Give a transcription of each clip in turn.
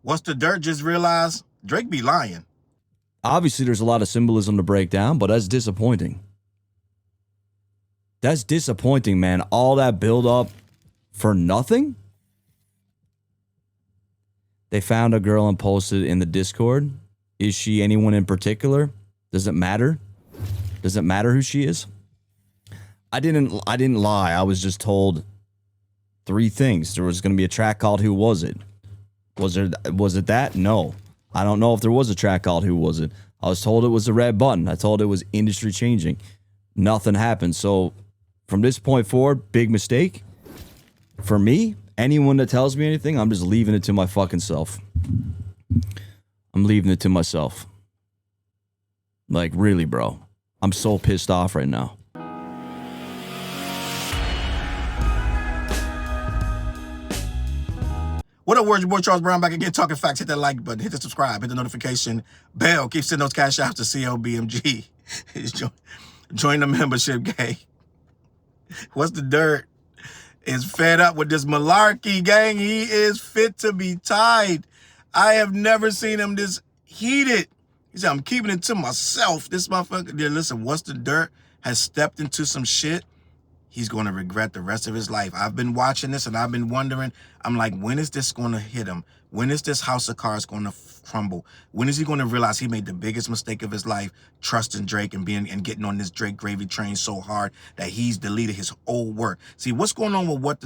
What's the dirt? Just realized Drake be lying. Obviously, there's a lot of symbolism to break down, but that's disappointing. That's disappointing, man. All that build up for nothing? They found a girl and posted in the Discord. Is she anyone in particular? Does it matter? Does it matter who she is? I didn't lie. I was just told 3 things. There was going to be a track called Who Was It? Was it that? No. I don't know if there was a track called Who Was It? I was told it was the red button. I told it was industry changing. Nothing happened. So from this point forward, big mistake. For me, anyone that tells me anything, I'm just leaving it to my fucking self. I'm leaving it to myself. Like, really, bro. I'm so pissed off right now. What up, words? Your boy Charles Brown back again, talking facts. Hit that like button, hit the subscribe, hit the notification bell. Keep sending those Cashapp to CLBMG. Join the membership gang. What's the dirt? Is fed up with this malarkey, gang. He is fit to be tied. I have never seen him this heated. He said, I'm keeping it to myself. This motherfucker, listen, what's the dirt? Has stepped into some shit. He's going to regret the rest of his life. I've been watching this and I've been wondering, I'm like, when is this going to hit him? When is this house of cards going to crumble? When is he going to realize he made the biggest mistake of his life, trusting Drake and getting on this Drake gravy train so hard that he's deleted his whole work? See, what's going on with What's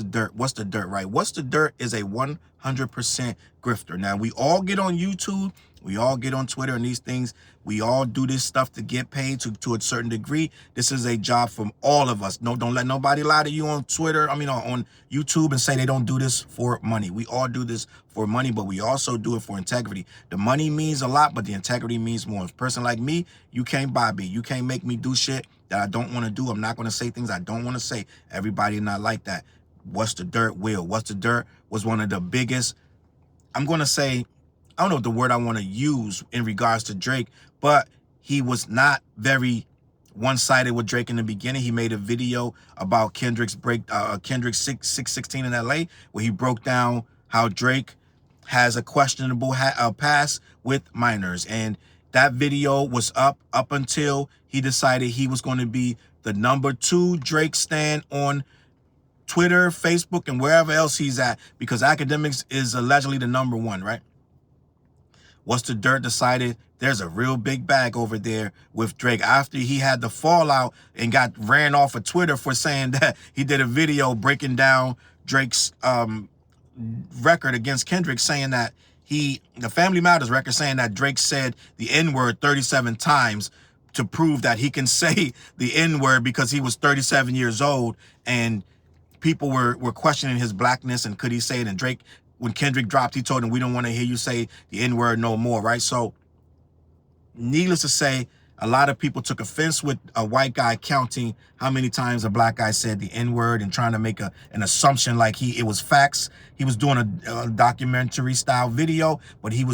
the Dirt, right? What's the Dirt is a 100% grifter. Now, we all get on YouTube. We all get on Twitter and these things. We all do this stuff to get paid to a certain degree. This is a job from all of us. No, don't let nobody lie to you on Twitter. I mean, on YouTube and say they don't do this for money. We all do this for money, but we also do it for integrity. The money means a lot, but the integrity means more. A person like me, you can't buy me. You can't make me do shit that I don't want to do. I'm not going to say things I don't want to say. Everybody not like that. What's the Dirt will? What's the Dirt was one of the biggest, I'm going to say, I don't know the word I want to use in regards to Drake, but he was not very one-sided with Drake in the beginning. He made a video about Kendrick's 616 in LA, where he broke down how Drake has a questionable past with minors. And that video was up until he decided he was going to be the #2 Drake stan on Twitter, Facebook, and wherever else he's at, because Academics is allegedly the #1, right? What's the Dirt decided there's a real big bag over there with Drake after he had the fallout and got ran off of Twitter for saying that he did a video breaking down Drake's record against Kendrick, saying that the Family Matters record, saying that Drake said the N-word 37 times to prove that he can say the N-word because he was 37 years old, and people were questioning his blackness and could he say it. And Drake, when Kendrick dropped, he told him, we don't want to hear you say the N-word no more, right? So needless to say, a lot of people took offense with a white guy counting how many times a black guy said the N-word and trying to make an assumption like it was facts. He was doing a documentary style video, but he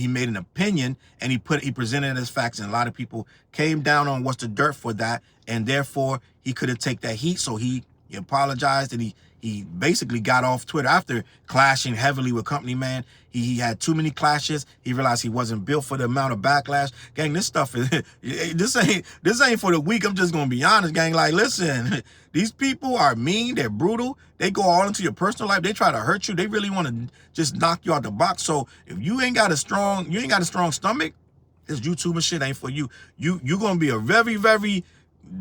made an opinion and he presented it as facts, and a lot of people came down on What's the Dirt for that, and therefore he couldn't take that heat, so he apologized, and he basically got off Twitter after clashing heavily with Company Man. He had too many clashes. He realized he wasn't built for the amount of backlash. Gang, this stuff is this ain't for the weak. I'm just gonna be honest, gang. Like, listen, these people are mean. They're brutal. They go all into your personal life. They try to hurt you. They really want to just knock you out the box. So if you ain't got a strong stomach, this YouTube and shit ain't for you. You're gonna be a very, very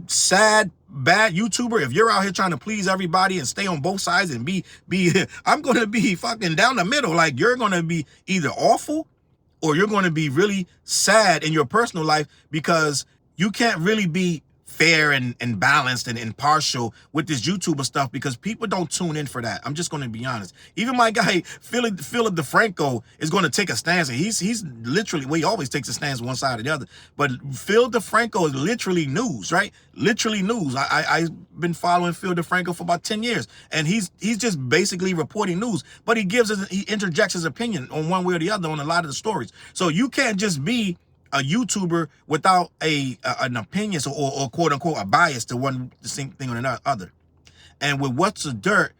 sad, bad YouTuber if you're out here trying to please everybody and stay on both sides and be I'm gonna be fucking down the middle. Like, you're gonna be either awful or you're gonna be really sad in your personal life, because you can't really be fair and balanced and impartial with this YouTuber stuff, because people don't tune in for that. I'm just going to be honest. Even my guy Philip DeFranco is going to take a stance, and he's literally, well, he always takes a stance one side or the other, but Phil DeFranco is literally news, right? Literally news. I've been following Phil DeFranco for about 10 years, and he's just basically reporting news, but he interjects his opinion on one way or the other on a lot of the stories. So you can't just be a YouTuber without an opinion, or quote unquote a bias to one distinct thing or another. And with What's the Dirt,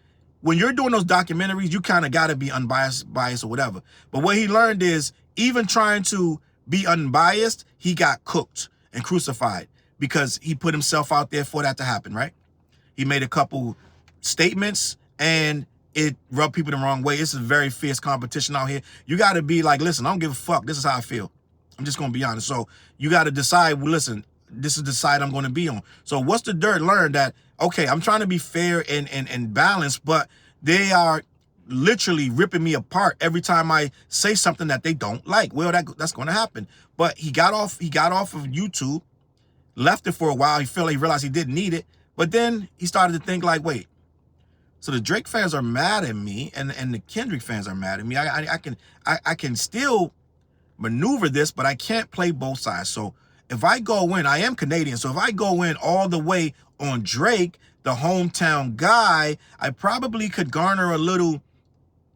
when you're doing those documentaries, you kind of got to be biased or whatever. But what he learned is even trying to be unbiased, he got cooked and crucified because he put himself out there for that to happen, right? He made a couple statements and it rubbed people the wrong way. It's a very fierce competition out here. You got to be like, listen, I don't give a fuck. This is how I feel. I'm just going to be honest. So you got to decide, well, listen, this is the side I'm going to be on. So What's the Dirt learned that, okay, I'm trying to be fair and balanced, but they are literally ripping me apart every time I say something that they don't like. Well, that's going to happen. But he got off of YouTube, left it for a while. He realized he didn't need it. But then he started to think like, wait, so the Drake fans are mad at me and the Kendrick fans are mad at me. I can still maneuver this, but I can't play both sides. So if I go in, I am Canadian. So if I go in all the way on Drake, the hometown guy, I probably could garner a little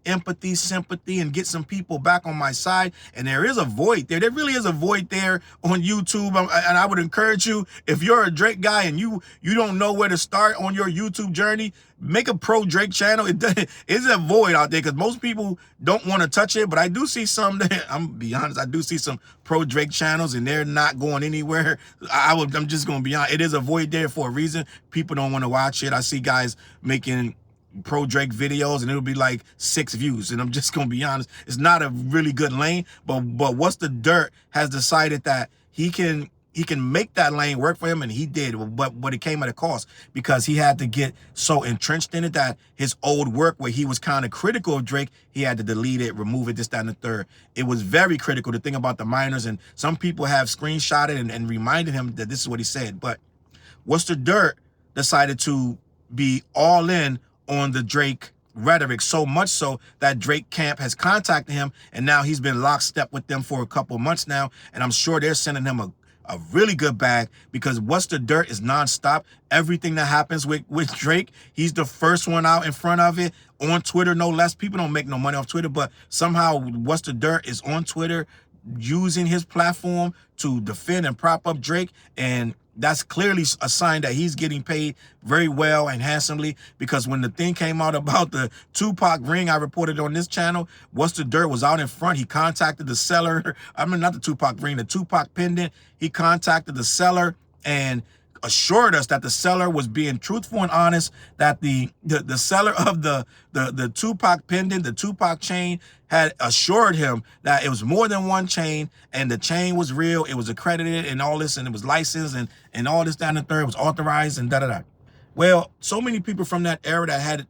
empathy, sympathy, and get some people back on my side. And there is a void there. There really is a void there on YouTube. And I would encourage you, if you're a Drake guy and you don't know where to start on your YouTube journey, make a pro Drake channel. It is a void out there because most people don't want to touch it. But I do see some, I'm gonna be honest, I do see some pro Drake channels and they're not going anywhere. I'm just going to be honest. It is a void there for a reason. People don't want to watch it. I see guys making pro Drake videos and it'll be like 6 views, and I'm just gonna be honest, it's not a really good lane. But What's the Dirt has decided that he can make that lane work for him, and he did. But it came at a cost because he had to get so entrenched in it that his old work where he was kind of critical of Drake, he had to delete it, remove it, this, that, and the third. It was very critical, the thing about the minors, and some people have screenshotted and reminded him that this is what he said. But What's the Dirt decided to be all in on the Drake rhetoric, so much so that Drake camp has contacted him, and now he's been lockstep with them for a couple months now, and I'm sure they're sending him a really good bag because What's the Dirt is nonstop. Everything that happens with Drake, he's the first one out in front of it, on Twitter no less. People don't make no money off Twitter, but somehow What's the Dirt is on Twitter using his platform to defend and prop up Drake, and that's clearly a sign that he's getting paid very well and handsomely, because when the thing came out about the Tupac ring I reported on this channel, What's the Dirt was out in front. He contacted the seller. I mean, not the Tupac ring, the Tupac pendant. He contacted the seller and assured us that the seller was being truthful and honest, that the seller of the Tupac pendant, the Tupac chain, had assured him that it was more than one chain and the chain was real, it was accredited and all this, and it was licensed and all this, that, and the third, was authorized and da-da-da. Well, so many people from that era that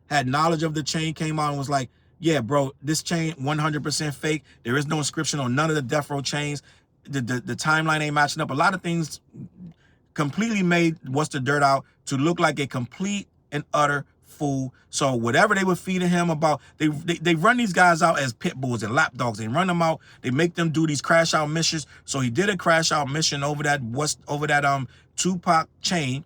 had knowledge of the chain came out and was like, yeah, bro, this chain 100% fake. There is no inscription on none of the Death Row chains. The timeline ain't matching up. A lot of things completely made What's the Dirt out to look like a complete and utter fool. So whatever they were feeding him about, they run these guys out as pit bulls and lap dogs. They run them out. They make them do these crash out missions. So he did a crash out mission over that Tupac chain,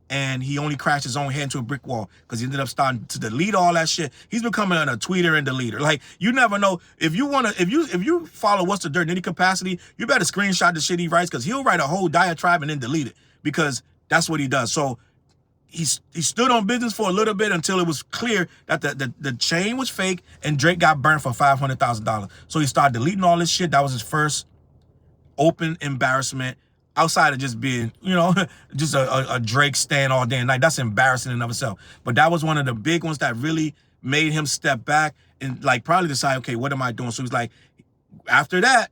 and he only crashed his own head into a brick wall because he ended up starting to delete all that shit. He's becoming a tweeter and deleter. Like, you never know. If you follow What's the Dirt in any capacity, you better screenshot the shit he writes, because he'll write a whole diatribe and then delete it, because that's what he does. So he stood on business for a little bit until it was clear that the chain was fake and Drake got burned for $500,000. So he started deleting all this shit. That was his first open embarrassment, outside of just being, just a Drake stan all day and night. That's embarrassing in and of itself. But that was one of the big ones that really made him step back and like probably decide, okay, what am I doing? So he's like, after that,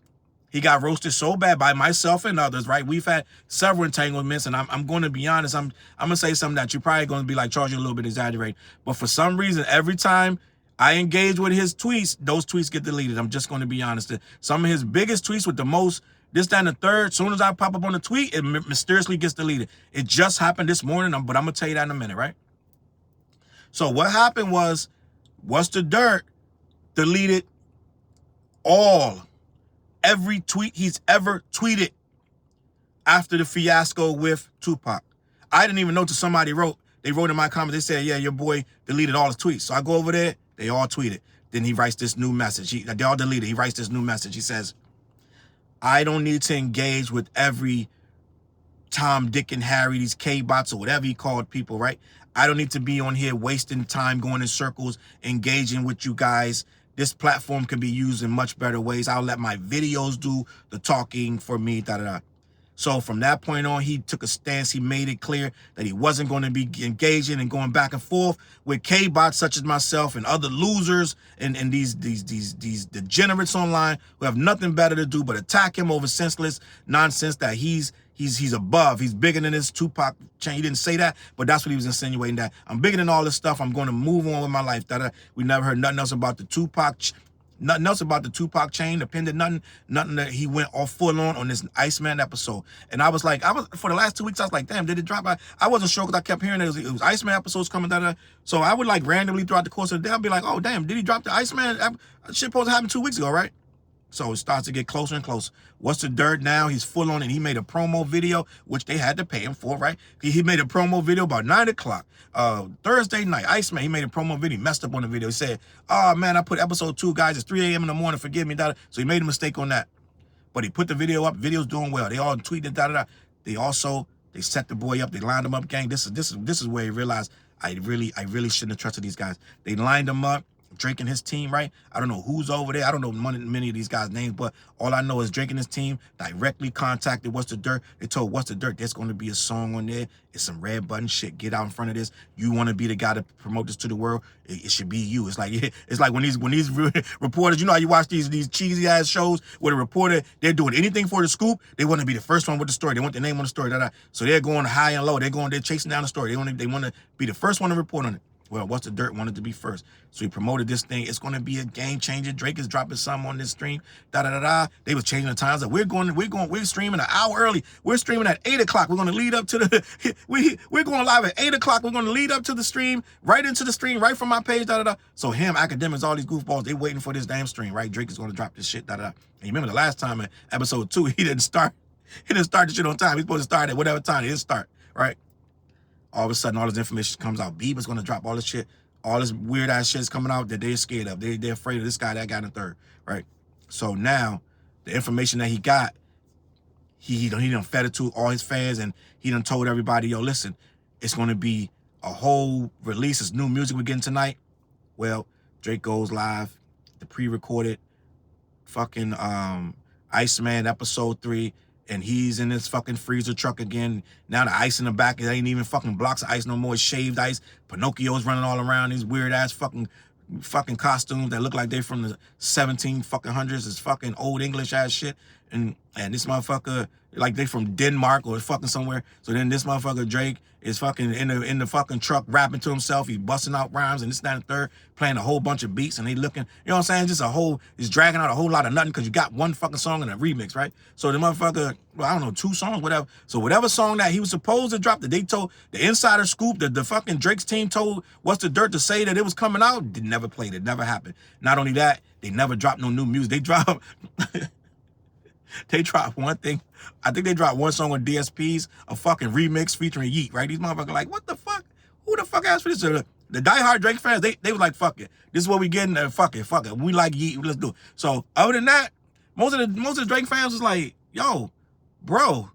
he got roasted so bad by myself and others, right? We've had several entanglements, and I'm going to be honest. I'm going to say something that you're probably going to be like, Charles, you're a little bit exaggerating. But for some reason, every time I engage with his tweets, those tweets get deleted. I'm just going to be honest. Some of his biggest tweets with the most this, that, and the third, as soon as I pop up on the tweet, it mysteriously gets deleted. It just happened this morning, but I'm going to tell you that in a minute, right? So what happened was, What's the Dirt deleted every tweet he's ever tweeted after the fiasco with Tupac. I didn't even know till somebody they wrote in my comments, they said, yeah, your boy deleted all his tweets. So I go over there, they all tweeted. Then he writes this new message. They all deleted. He writes this new message. He says, I don't need to engage with every Tom, Dick, and Harry, these K-bots or whatever he called people, right? I don't need to be on here wasting time going in circles, engaging with you guys. This platform can be used in much better ways. I'll let my videos do the talking for me, da-da-da. So from that point on, he took a stance. He made it clear that he wasn't going to be engaging and going back and forth with K-bots such as myself and other losers and these degenerates online who have nothing better to do but attack him over senseless nonsense that he's above. He's bigger than this Tupac chain. He didn't say that, but that's what he was insinuating, that I'm bigger than all this stuff. I'm going to move on with my life. We never heard nothing else about the Tupac Nothing else about the Tupac chain, the pendant, nothing that he went all full on this Iceman episode. And I was for the last 2 weeks, I was like, damn, did it drop? I wasn't sure because I kept hearing it was Iceman episodes coming down. So I would like randomly throughout the course of the day, I'd be like, oh, damn, did he drop the Iceman? Shit supposed to happen 2 weeks ago, right? So it starts to get closer and closer. What's the dirt now? He's full on, and he made a promo video, which they had to pay him for, right? He made a promo video about 9 o'clock. Thursday night, Iceman, he made a promo video. He messed up on the video. He said, oh, man, I put episode 2, guys. It's 3 a.m. in the morning. Forgive me, da-da. So he made a mistake on that. But he put the video up. Video's doing well. They all tweeted, da-da-da. They set the boy up. They lined him up, gang. This is where he realized I really shouldn't have trusted these guys. They lined him up. Drake and his team, right? I don't know who's over there. I don't know many of these guys' names, but all I know is Drake and his team directly contacted What's the Dirt. They told What's the Dirt, there's going to be a song on there. It's some red button shit. Get out in front of this. You want to be the guy to promote this to the world? It should be you. It's like when these reporters, you know how you watch these cheesy ass shows where the reporter, they're doing anything for the scoop. They want to be the first one with the story. They want the name on the story. So they're going high and low. They're chasing down the story. They want to be the first one to report on it. Well, What's the Dirt wanted to be first. So he promoted this thing. It's going to be a game changer. Drake is dropping something on this stream. Da-da-da-da. They was changing the times. We're streaming an hour early. We're streaming at 8 o'clock. We're going to lead up to the, we're going live at 8 o'clock. We're going to lead up to the stream, right into the stream, right from my page, da-da-da. So him, academics, all these goofballs, they waiting for this damn stream, right? Drake is going to drop this shit, da-da-da. And you remember the last time in episode 2, he didn't start the shit on time. He's supposed to start at whatever time he didn't start, right? All of a sudden, all this information comes out. Bieber's going to drop all this shit. All this weird-ass shit is coming out that they're scared of. They're afraid of this guy, that guy, and the third, right? So now, the information that he got, he done fed it to all his fans, and he done told everybody, yo, listen, it's going to be a whole release. It's new music we're getting tonight. Well, Drake goes live, the pre-recorded fucking Iceman episode 3, and he's in his fucking freezer truck again. Now the ice in the back, it ain't even fucking blocks of ice no more. It's shaved ice. Pinocchio's running all around these weird ass fucking costumes that look like they're from the 17 fucking hundreds. It's fucking old English ass shit. And this motherfucker, like they from Denmark or fucking somewhere. So then this motherfucker Drake is fucking in the fucking truck rapping to himself. He's busting out rhymes and this, that, and the third, playing a whole bunch of beats, and they looking, you know what I'm saying? He's dragging out a whole lot of nothing because you got one fucking song and a remix, right? So the motherfucker, well, I don't know, 2 songs, whatever. So whatever song that he was supposed to drop, that they told, the insider scoop, that the fucking Drake's team told What's the Dirt to say that it was coming out, they never played it, never happened. Not only that, they never dropped no new music. They dropped... They dropped one thing. I think they dropped one song on DSPs, a fucking remix featuring Yeet, right? These motherfuckers like, what the fuck? Who the fuck asked for this? The diehard Drake fans, they was like, fuck it. This is what we getting. Fuck it. We like Yeet. Let's do it. So other than that, most of the Drake fans was like, yo, bro,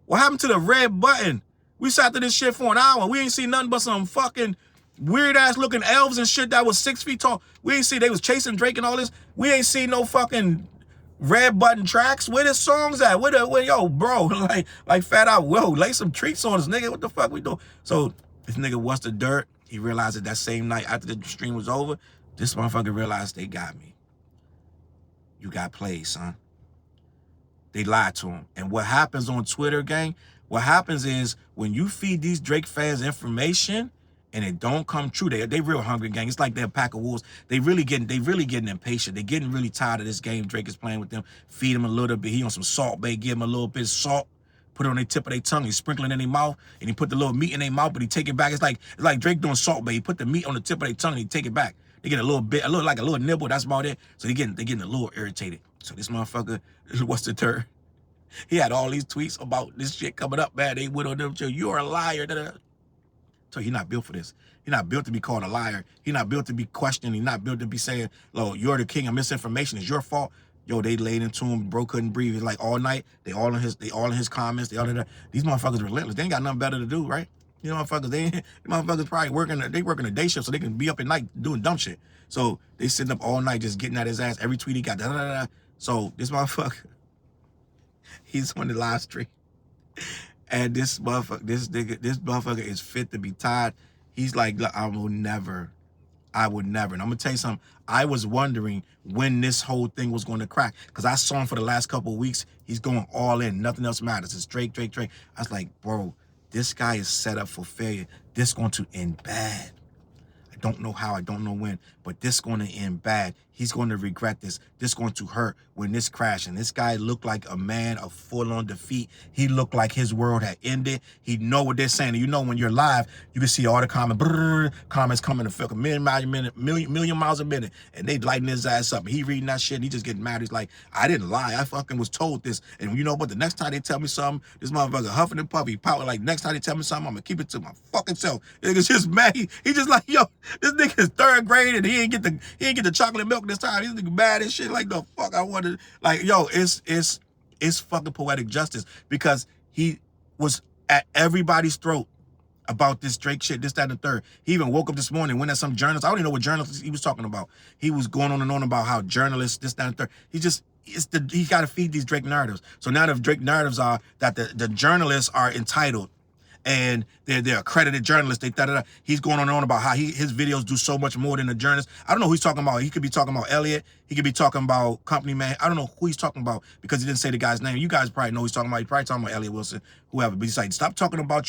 what happened to the red button? We sat through this shit for an hour. We ain't seen nothing but some fucking weird ass looking elves and shit that was 6 feet tall. We ain't see they was chasing Drake and all this. We ain't seen no fucking red button tracks. Where the songs at? Where yo, bro, like Fat Out, whoa, lay some treats on us, nigga. What the fuck we doing? So this nigga What's the Dirt, he realized that same night after the stream was over, this motherfucker realized they got me. You got played, son. They lied to him. And what happens on Twitter, gang, what happens is when you feed these Drake fans information and it don't come true, they real hungry, gang. It's like they're a pack of wolves. They really getting impatient. They getting really tired of this game Drake is playing with them. Feed them a little bit. He on some Salt Bae, give them a little bit of salt, put it on the tip of their tongue. He's sprinkling in their mouth, and he put the little meat in their mouth, but he take it back. It's like Drake doing Salt Bae. He put the meat on the tip of their tongue, and he take it back. They get a little nibble. That's about it. So they getting a little irritated. So this motherfucker, What's the Dirt? He had all these tweets about this shit coming up, man. They went on them, you're a liar. Da-da. So he's not built for this. He's not built to be called a liar. He's not built to be questioned. He's not built to be saying, "Lo, you're the king of misinformation. It's your fault." Yo, they laid into him. Bro couldn't breathe. It's like all night. They all in his comments. These motherfuckers relentless. They ain't got nothing better to do, right? You know, motherfuckers probably working a day shift so they can be up at night doing dumb shit. So they sitting up all night just getting at his ass. Every tweet he got. Da, da, da, da. So this motherfucker, he's on the live stream. And this motherfucker is fit to be tied. He's like, look, I would never. And I'm gonna tell you something. I was wondering when this whole thing was going to crack, because I saw him for the last couple of weeks. He's going all in. Nothing else matters. It's Drake. I was like, bro, this guy is set up for failure. This going to end bad. I don't know how, I don't know when, but this going to end bad. He's going to regret this. This going to hurt when this crash. And this guy looked like a man of full-on defeat. He looked like his world had ended. He know what they're saying. And you know, when you're live, you can see all the comments coming a million miles a minute, and they lighting his ass up. And he reading that shit, and he just getting mad. He's like, I didn't lie. I fucking was told this. And you know what? The next time they tell me something, this motherfucker huffing and puffy, pouting like, next time they tell me something, I'm gonna keep it to my fucking self. Nigga's just mad. He just like, yo, this nigga is third grade, and he ain't get the chocolate milk this time. This nigga mad as shit. Like, the fuck I wanted. Like, yo, it's fucking poetic justice, because he was at everybody's throat about this Drake shit, this, that, and the third. He even woke up this morning, went at some journalists. I don't even know what journalists he was talking about. He was going on and on about how journalists, this, that, and the third. He got to feed these Drake narratives. So now the Drake narratives are that the journalists are entitled, and they're accredited journalists. He's going on and on about how his videos do so much more than the journalists. I don't know who he's talking about. He could be talking about Elliot. He could be talking about Company Man. I don't know who he's talking about, because he didn't say the guy's name. You guys probably know who he's talking about. He's probably talking about Elliot Wilson, whoever. But he's like, stop talking about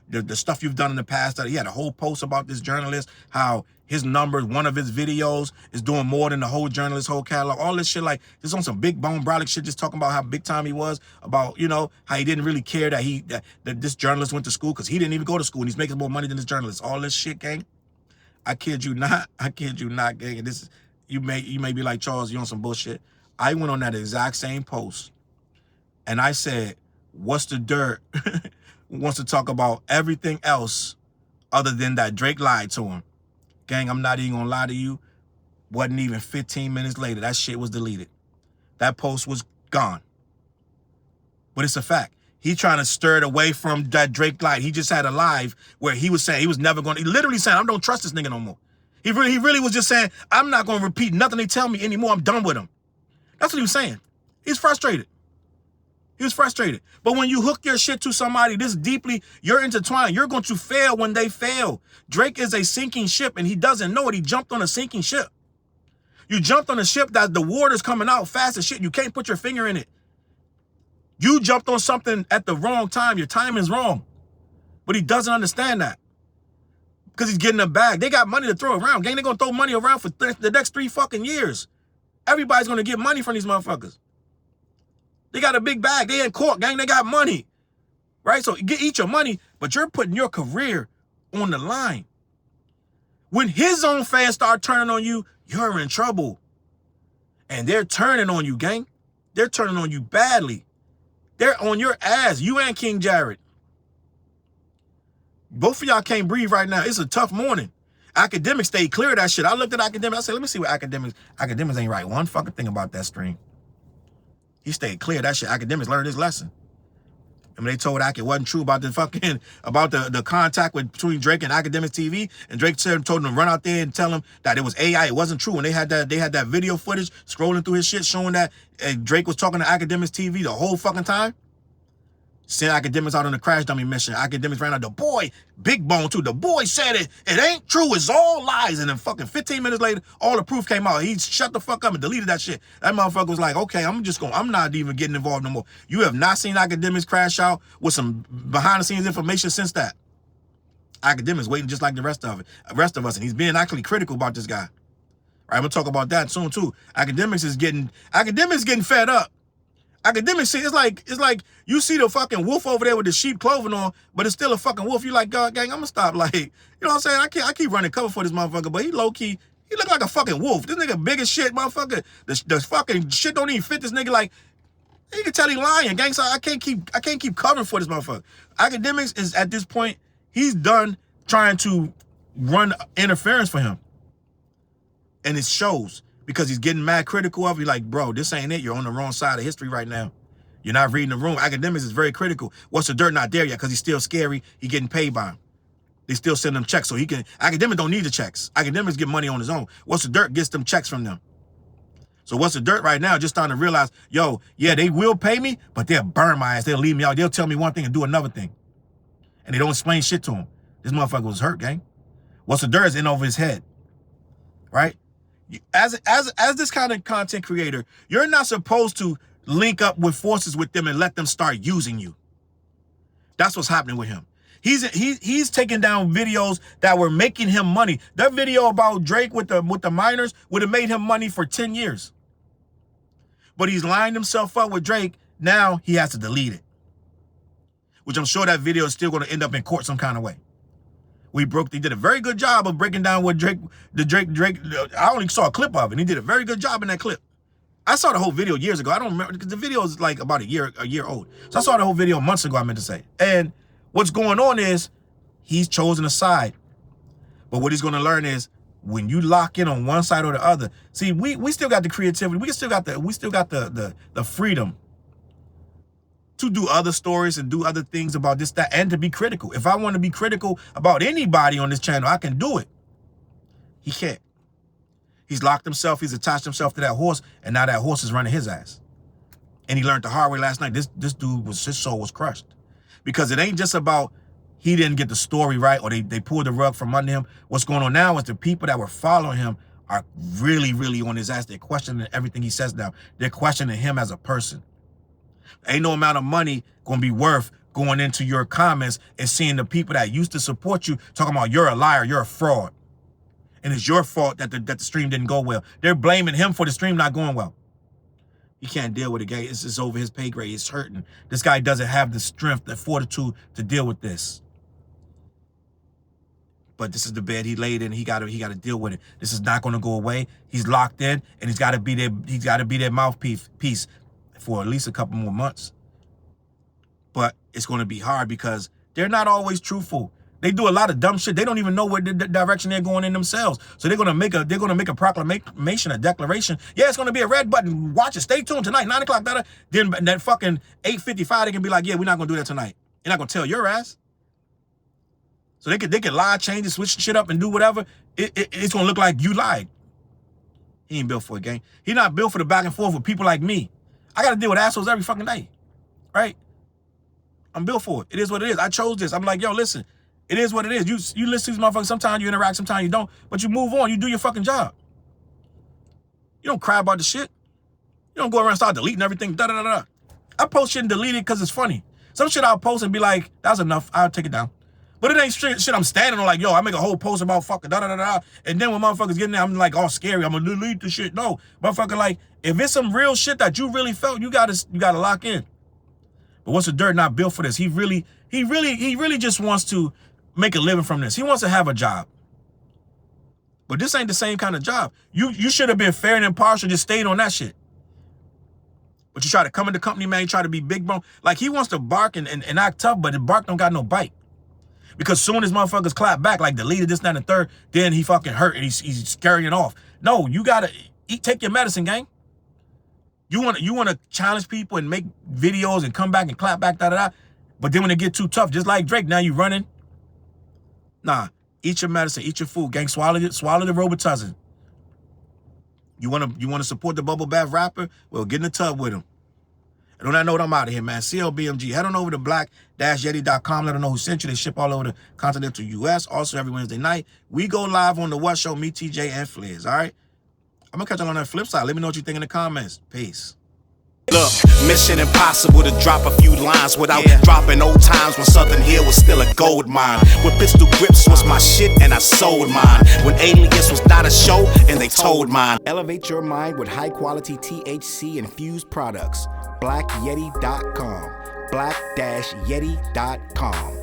the stuff you've done in the past. He had a whole post about this journalist, how his numbers, one of his videos is doing more than the whole journalist, whole catalog, all this shit. Like, just on some big bone brolic shit, just talking about how big time he was, about, you know, how he didn't really care that this journalist went to school, because he didn't even go to school, and he's making more money than this journalist. All this shit, gang. I kid you not, gang. And this is, you may be like, Charles, you on some bullshit. I went on that exact same post, and I said, what's the dirt? Wants to talk about everything else other than that Drake lied to him. Gang, I'm not even gonna lie to you. Wasn't even 15 minutes later, that shit was deleted. That post was gone. But it's a fact. He trying to stir it away from that Drake light. He just had a live where he was saying he was never going to, he literally saying, I don't trust this nigga no more. He really was just saying, I'm not going to repeat nothing they tell me anymore. I'm done with him. That's what he was saying. He's frustrated. He was frustrated. But when you hook your shit to somebody this deeply, you're intertwined. You're going to fail when they fail. Drake is a sinking ship, and he doesn't know it. He jumped on a sinking ship. You jumped on a ship that the water's coming out fast as shit. You can't put your finger in it. You jumped on something at the wrong time. Your timing's wrong. But he doesn't understand that, because he's getting a bag. They got money to throw around. Gang, they're going to throw money around for the next 3 fucking years. Everybody's going to get money from these motherfuckers. They got a big bag. They in court, gang. They got money, right? So eat your money, but you're putting your career on the line. When his own fans start turning on you, you're in trouble. And they're turning on you, gang. They're turning on you badly. They're on your ass. You and King Jared. Both of y'all can't breathe right now. It's a tough morning. Academics stayed clear of that shit. I looked at Academics. I said, let me see what Academics ain't right one fucking thing about that stream. He stayed clear of that shit. Academics learned his lesson. I mean, they told Ak it wasn't true about the contact between Drake and Academics TV, and Drake told him to run out there and tell him that it was AI. It wasn't true. And they had that video footage scrolling through his shit showing that Drake was talking to Academics TV the whole fucking time. Sent Academics out on a crash dummy mission. Academics ran out. The boy, big bone too. The boy said it ain't true. It's all lies. And then fucking 15 minutes later, all the proof came out. He shut the fuck up and deleted that shit. That motherfucker was like, okay, I'm not even getting involved no more. You have not seen Academics crash out with some behind the scenes information since that. Academics waiting just like the rest of us. And he's being actually critical about this guy. All right, I'm gonna talk about that soon too. Academics getting fed up. Academics shit, it's like you see the fucking wolf over there with the sheep clothing on, but it's still a fucking wolf. You like, God, gang, I'm gonna stop. Like, you know what I'm saying? I keep running cover for this motherfucker, but he low key, he look like a fucking wolf. This nigga big as shit, motherfucker. The fucking shit don't even fit this nigga. Like, you can tell he lying, gang. So I can't keep covering for this motherfucker. Academics is at this point, he's done trying to run interference for him, and it shows. Because he's getting mad critical of you, like, bro, this ain't it. You're on the wrong side of history right now. You're not reading the room. Academics is very critical. What's the dirt? Not there yet, because he's still scary. He getting paid by him. they still send them checks. So Academic don't need the checks. Academics get money on his own. What's the Dirt gets them checks from them. So What's the Dirt right now just starting to realize, yo, yeah, they will pay me, but they'll burn my ass. They'll leave me out. They'll tell me one thing and do another thing. And they don't explain shit to him. This motherfucker was hurt, gang. What's the Dirt is in over his head, right? As this kind of content creator, you're not supposed to link up with forces with them and let them start using you. That's what's happening with him. He's taking down videos that were making him money. That video about Drake with the minors would have made him money for 10 years. But he's lined himself up with Drake. Now he has to delete it. Which I'm sure that video is still going to end up in court some kind of way. He did a very good job of breaking down what Drake, I only saw a clip of it. And he did a very good job in that clip. I saw the whole video years ago. I don't remember, because the video is like about a year old. So I saw the whole video months ago, I meant to say. And what's going on is he's chosen a side. But what he's going to learn is when you lock in on one side or the other, see, we still got the creativity. We still got the freedom to do other stories and do other things about this, that, and to be critical. If I want to be critical about anybody on this channel, I can do it. He can't. He's locked himself. He's attached himself to that horse, and now that horse is running his ass. And he learned the hard way last night. This dude his soul was crushed. Because it ain't just about he didn't get the story right or they pulled the rug from under him. What's going on now is the people that were following him are really, really on his ass. They're questioning everything he says now. They're questioning him as a person. Ain't no amount of money gonna be worth going into your comments and seeing the people that used to support you talking about you're a liar, you're a fraud. And it's your fault that the stream didn't go well. They're blaming him for the stream not going well. He can't deal with it, guy. It's over his pay grade. It's hurting. This guy doesn't have the strength, the fortitude to deal with this. But this is the bed he laid in. He gotta deal with it. This is not gonna go away. He's locked in, and he's gotta be their mouthpiece for at least a couple more months. But it's gonna be hard because they're not always truthful. They do a lot of dumb shit. They don't even know what the direction they're going in themselves. So they're gonna make a proclamation, a declaration. Yeah, it's gonna be a red button. Watch it. Stay tuned tonight, 9 o'clock. Then that fucking 8:55, they can be like, yeah, we're not gonna do that tonight. You're not gonna tell your ass. So they can lie, change it, switch shit up, and do whatever. It's gonna look like you lied. He ain't built for it, gang. He not built for the back and forth with people like me. I gotta deal with assholes every fucking day, right? I'm built for it. It is what it is. I chose this. I'm like, yo, listen. It is what it is. You listen to these motherfuckers. Sometimes you interact, sometimes you don't. But you move on. You do your fucking job. You don't cry about the shit. You don't go around and start deleting everything. Da-da-da-da. I post shit and delete it because it's funny. Some shit I'll post and be like, that's enough. I'll take it down. But it ain't shit I'm standing on like, yo, I make a whole post about fucking da-da-da-da. And then when motherfuckers get in there, I'm like all scary. I'm going to delete the shit. No. Motherfucker, like, if it's some real shit that you really felt, you gotta lock in. But What's the Dirt not built for this? He really just wants to make a living from this. He wants to have a job. But this ain't the same kind of job. You should have been fair and impartial, just stayed on that shit. But you try to come in the company, man, you try to be big bro. Like he wants to bark and act tough, but the bark don't got no bite. Because soon as motherfuckers clap back, like deleted this, that, and the third, then he fucking hurt and he's scurrying off. No, you gotta take your medicine, gang. You wanna challenge people and make videos and come back and clap back, da-da-da. But then when it get too tough, just like Drake, now you running. Nah, eat your medicine, eat your food, gang. Swallow the Robitussin. You wanna support the bubble bath rapper? Well, get in the tub with him. And on that note, I'm out of here, man. CLBMG. Head on over to black-yeti.com. Let them know who sent you. They ship all over the continental U.S. Also, every Wednesday night, we go live on the What Show, me, TJ, and Fliz, all right? I'm gonna catch you on that flip side. Let me know what you think in the comments. Peace. Look, mission impossible to drop a few lines without dropping old times when Southern Hill was still a gold mine. When pistol grips was my shit and I sold mine. When Alias was not a show and they told mine. Elevate your mind with high quality THC infused products. BlackYeti.com. Black-Yeti.com.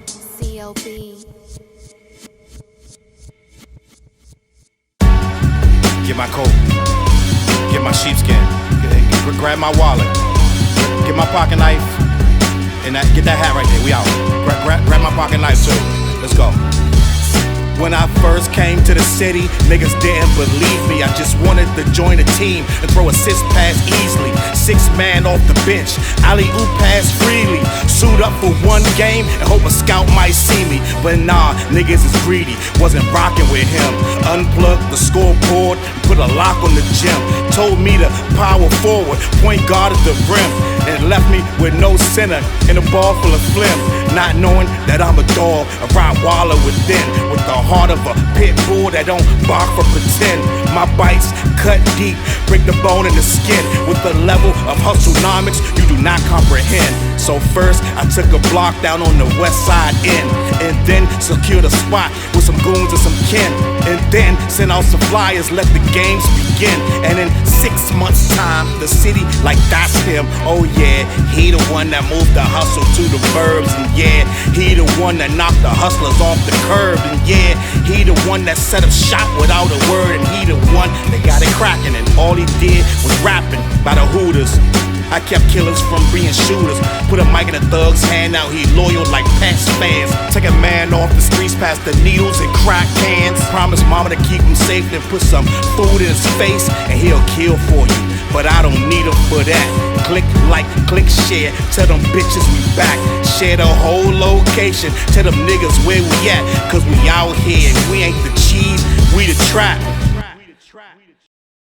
CLB. Get my coat, get my sheepskin, grab my wallet, get my pocket knife, and get that hat right there. We out. Grab my pocket knife too. Let's go. When I first came to the city, niggas didn't believe me. I just wanted to join a team and throw a 6-pass easily. 6-man off the bench, alley-oop pass freely. Suit up for one game and hope a scout might see me. But nah, niggas is greedy, wasn't rocking with him. Unplugged the scoreboard, put a lock on the gym. Told me to power forward, point guard at the rim. And left me with no center and a ball full of phlegm. Not knowing that I'm a dog, a Rottweiler within, with the heart of a pit bull that don't bark for pretend. My bites cut deep, break the bone and the skin, with the level of hustlenomics you do not comprehend. So first I took a block down on the west side end, and then secured a spot with some goons and some kin, and then sent out some flyers, let the games begin. And in 6 months time, the city like that's him. Oh yeah, he the one that moved the hustle to the burbs. And yeah, he the one that knocked the hustlers off the curb. And yeah, he the one that set up shop without a word. And he the one that got it cracking, and all he did was rapping by the Hooters. I kept killers from being shooters. Put a mic in a thug's hand, now he loyal like past fans. Take a man off the streets past the needles and crack cans. Promise mama to keep him safe, then put some food in his face, and he'll kill for you. But I don't need him for that. Click like, click share, tell them bitches we back. Share the whole location, tell them niggas where we at. Cause we out here and we ain't the cheese, we the trap.